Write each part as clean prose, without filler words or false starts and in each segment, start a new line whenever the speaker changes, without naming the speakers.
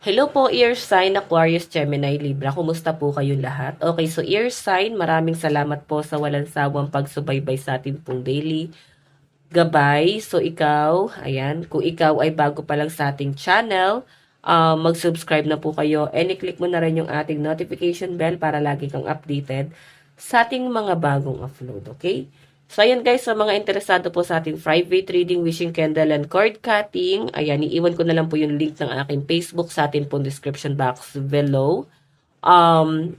Hello po, Ear Sign, Aquarius, Gemini, Libra. Kumusta po kayong lahat? Okay, so Ear Sign, maraming salamat po sa walang sawang pagsubaybay sa atin pong daily gabay. So ikaw, ayan, kung ikaw ay bago pa lang sa ating channel, mag-subscribe na po kayo and i-click mo na rin yung ating notification bell para lagi kang updated sa ating mga bagong upload, okay? So, ayan guys, sa mga interesado po sa ating private reading, wishing candle, and cord cutting, ayan, iiwan ko na lang po yung link ng aking Facebook sa ating pong description box below. And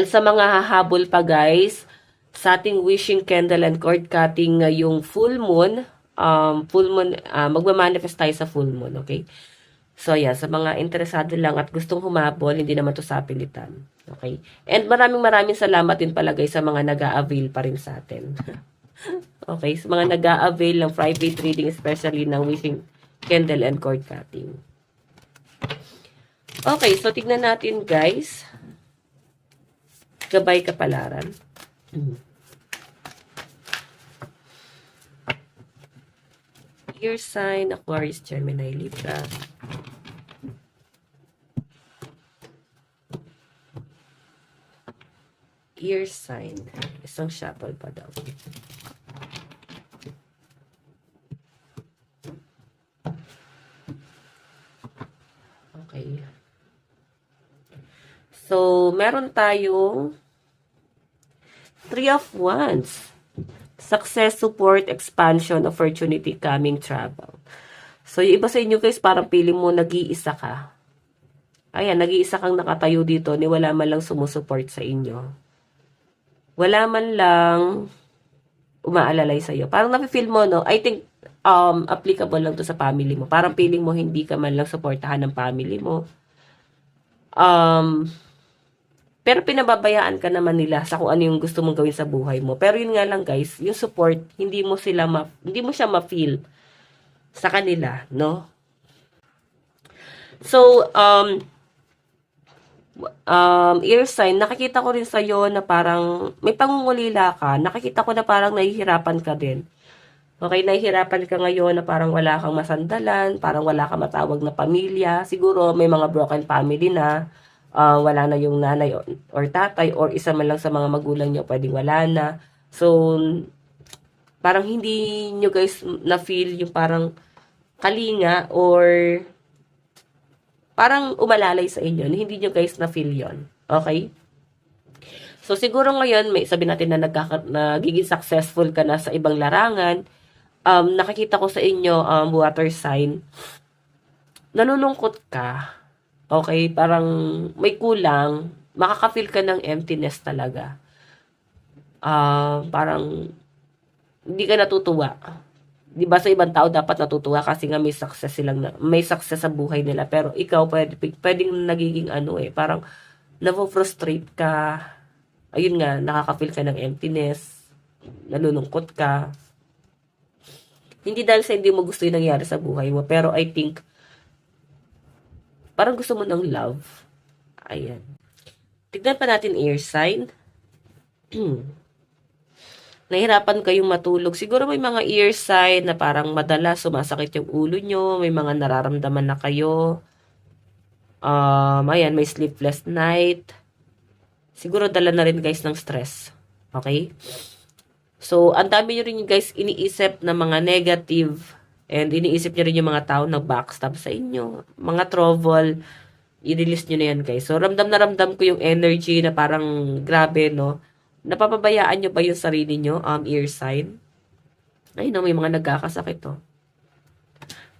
sa mga hahabol pa guys, sa ating wishing candle and cord cutting ngayong full moon, magmamanifest tayo sa full moon, okay? So, yeah, sa mga interesado lang at gustong humabol, hindi naman to sa pilitan. Okay? And maraming salamat din pala guys sa mga nag-a-avail pa rin sa atin. Okay? Sa mga nag-a-avail ng private reading, especially ng wishing candle and cord cutting. Okay, so tignan natin guys. Gabay kapalaran. Ear sign, Aquarius, Gemini, Libra. Ear sign. Isang shuffle pa daw. Okay. So, meron tayong Three of Wands. Success, support, expansion, opportunity, coming, travel. So, yung iba sa inyo guys, parang feeling mo nag-iisa ka. Ayan, nag-iisa kang nakatayo dito, ni wala man lang sumusuport sa inyo. Wala man lang umaalalay sa'yo. Parang nafe-feel mo, no? I think, applicable lang to sa family mo. Parang feeling mo hindi ka man lang supportahan ng family mo. Pero pinababayaan ka naman nila sa kung ano yung gusto mong gawin sa buhay mo. Pero yun nga lang guys, yung support, hindi mo siya ma-feel sa kanila, no? So, ear sign, nakikita ko rin sa'yo na parang may pangungulila ka. Nakikita ko na parang nahihirapan ka din. Okay, nahihirapan ka ngayon na parang wala kang masandalan, parang wala kang matawag na pamilya. Siguro may mga broken family na, wala na yung nanay or tatay or isa man lang sa mga magulang nyo pwedeng wala na. So, parang hindi nyo guys na-feel yung parang kalinga or parang umalalay sa inyo. Hindi nyo guys na-feel yon. Okay? So, siguro ngayon, may sabi natin na nagiging successful ka na sa ibang larangan. Nakikita ko sa inyo, water sign, nalulungkot ka. Okay? Parang may kulang. Makaka-feel ka ng emptiness talaga. Parang hindi ka natutuwa. 'Di ba sa ibang tao dapat natutuwa kasi nga may success sa buhay nila, pero ikaw pwedeng nagiging parang na-frustrate ka. Ayun nga, nakaka-feel ka ng emptiness, nalulungkot ka. Hindi dahil sa hindi mo gusto yung nangyari sa buhay mo, pero I think parang gusto mo ng love. Ayan. Tignan pa natin air sign. Nahirapan kayong matulog. Siguro may mga ear sign na parang madalas sumasakit yung ulo nyo. May mga nararamdaman na kayo. Ayan, may sleepless night. Siguro dala na rin guys ng stress. Okay? So, ang dami nyo rin guys iniisip na mga negative and iniisip nyo rin yung mga tao na backstab sa inyo. Mga trouble, i-release nyo na yan guys. So, ramdam na ramdam ko yung energy na parang grabe, no? Napapabayaan nyo ba yung sarili nyo, ear sign? Ay, no, may mga nagkakasakit, to.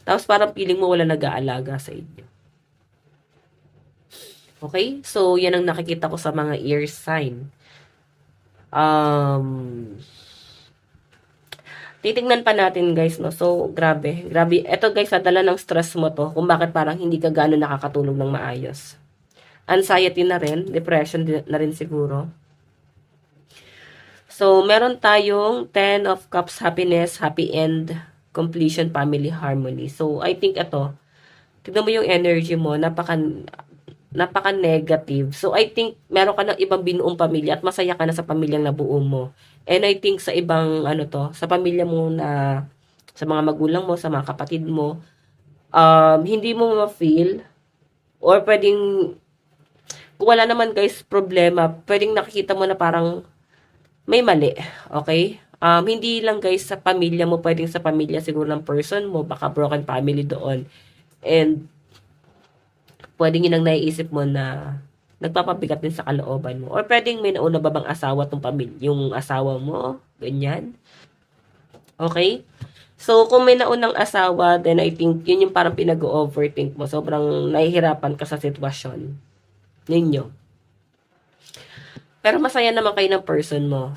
Tapos parang feeling mo wala nag-aalaga sa inyo. Okay? So, yan ang nakikita ko sa mga ear sign. Titingnan pa natin, guys, no? So, grabe. Grabe. Ito, guys, dala ng stress mo to kung bakit parang hindi ka gano'n nakakatulog ng maayos. Anxiety na rin. Depression na rin siguro. So, meron tayong 10 of Cups, happiness, happy end, completion, family, harmony. So, I think ito, tignan mo yung energy mo, napaka-negative. So, I think meron ka ng ibang binuong pamilya at masaya ka na sa pamilyang nabuo mo. And I think sa ibang, sa pamilya mo na, sa mga magulang mo, sa mga kapatid mo, hindi mo ma-feel Or pwedeng, kung wala naman guys problema, pwedeng nakikita mo na parang may mali. Okay? Hindi lang guys sa pamilya mo, pwedeng sa pamilya siguro ng person mo, baka broken family doon. And pwedeng yun ang naiisip mo na nagpapabigat din sa kalooban mo. Or pwedeng may nauna ba bang asawa tong pamilya, yung asawa mo, ganyan. Okay? So, kung may naunang asawa, then I think yun yung parang pinag-overthink mo. Sobrang nahihirapan ka sa sitwasyon ninyo. Pero masaya naman kayo ng person mo.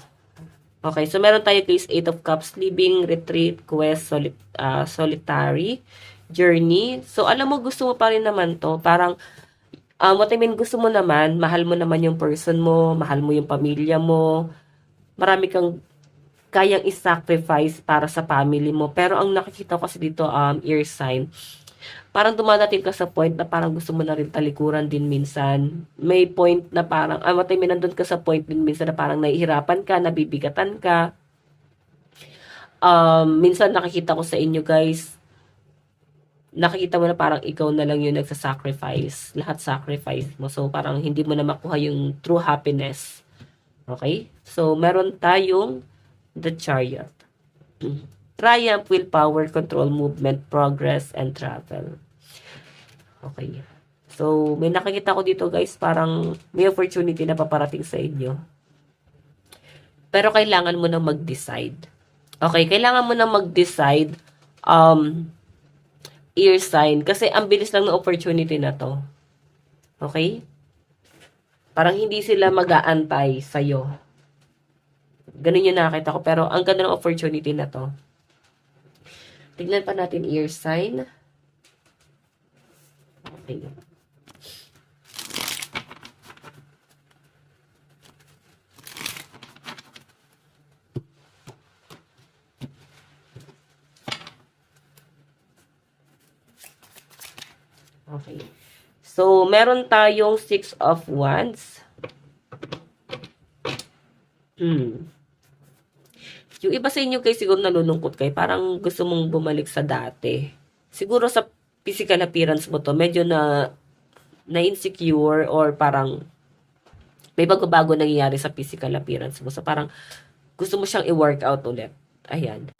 Okay, so meron tayo case 8 of Cups, living, retreat, quest, solitary, journey. So, alam mo, gusto mo pa rin naman to. Parang, what I mean, gusto mo naman, mahal mo naman yung person mo, mahal mo yung pamilya mo, marami kang kayang i-sacrifice para sa family mo. Pero ang nakikita ko kasi dito, ear sign, parang dumadating ka sa point na parang gusto mo na rin talikuran din minsan. May point na parang, what I mean, nandun ka sa point din minsan na parang nahihirapan ka, nabibigatan ka. Minsan nakikita ko sa inyo guys, nakikita mo na parang ikaw na lang yung nagsasacrifice. Lahat sacrifice mo. So, parang hindi mo na makuha yung true happiness. Okay? So, meron tayong the Chariot. Triumph, willpower, control, movement, progress, and travel. Okay. So, may nakikita ko dito guys, parang may opportunity na paparating sa inyo. Pero kailangan mo na mag-decide. Okay, kailangan mo na mag-decide ear sign. Kasi ang bilis lang ng opportunity na to. Okay? Parang hindi sila mag-aantay sa'yo. Ganun yung nakakita ko. Pero ang ganda ng opportunity na to. Tignan pa natin ear sign. Okay. Okay. So, meron tayong 6 of Wands. Yung iba sa inyo guys, siguro nalulungkot kayo. Parang gusto mong bumalik sa dati. Siguro sa physical appearance mo to, medyo na-insecure or parang may bago-bago nangyayari sa physical appearance mo. So, parang gusto mo siyang i-workout ulit. Ayan.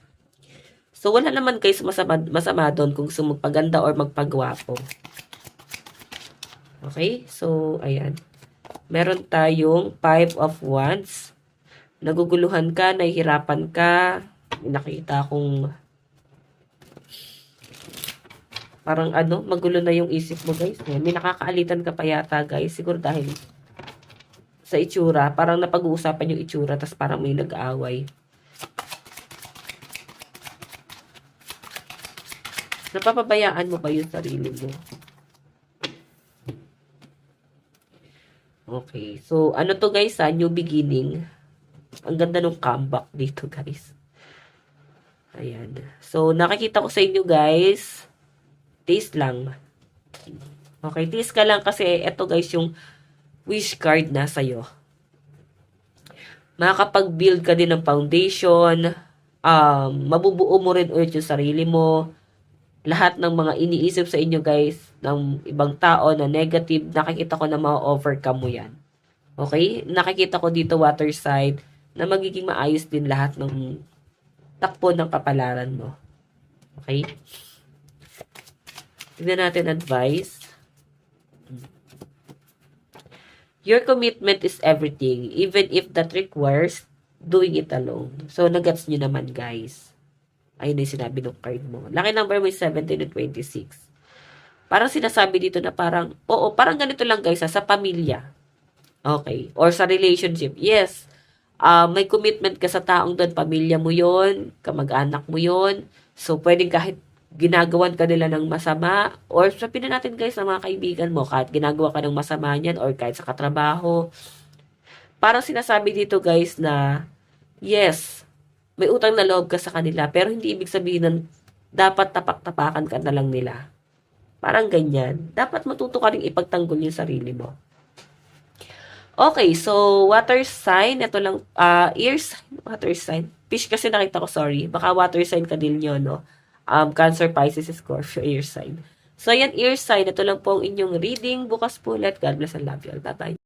So, wala naman guys masama doon kung gusto magpaganda or magpagwapo. Okay? So, ayan. Meron tayong 5 of Wands. Naguguluhan ka, nahihirapan ka. Nakita kong parang magulo na yung isip mo guys. May nakakaalitan ka pa yata guys. Siguro dahil sa itsura. Parang napag-uusapan yung itsura tapos parang may nag-aaway. Napapabayaan mo ba yung sarili mo? Okay. So, ano to guys new beginning. Ang ganda ng comeback dito guys. Ayan. So, nakikita ko sa inyo guys. Taste lang. Okay, taste ka lang kasi ito guys yung wish card na sa'yo. Makakapag-build ka din ng foundation. Mabubuo mo rin ulit yung sarili mo. Lahat ng mga iniisip sa inyo guys, ng ibang tao na negative, nakikita ko na ma-overcome mo yan. Okay? Nakikita ko dito water side na magiging maayos din lahat ng takbo ng kapalaran mo. Okay? Tignan natin advice. Your commitment is everything, even if that requires doing it alone. So, nagets nyo naman, guys. Ayun yung sinabi ng card mo. Lucky number mo is 17 and 26. Parang sinasabi dito na parang, oo, parang ganito lang, guys, sa pamilya. Okay. Or sa relationship. Yes. May commitment ka sa taong doon. Pamilya mo yon, kamag-anak mo yon. So, pwedeng kahit ginagawan ka nila ng masama, or sabihin na natin guys sa mga kaibigan mo, kahit ginagawa ka ng masama niyan, or kahit sa katrabaho, parang sinasabi dito guys na, yes, may utang na loob ka sa kanila, pero hindi ibig sabihin na dapat tapak-tapakan ka na lang nila. Parang ganyan. Dapat matuto ka rin ipagtanggol yung sarili mo. Okay, so water sign, ito lang, ear sign, water sign. Fish kasi nakita ko, sorry. Baka water sign ka din yun, no? Cancer, Pisces, Scorpio, air sign. So, ayan, ear sign. Ito lang po ang inyong reading. Bukas po ulit. God bless and love you all. Bye-bye.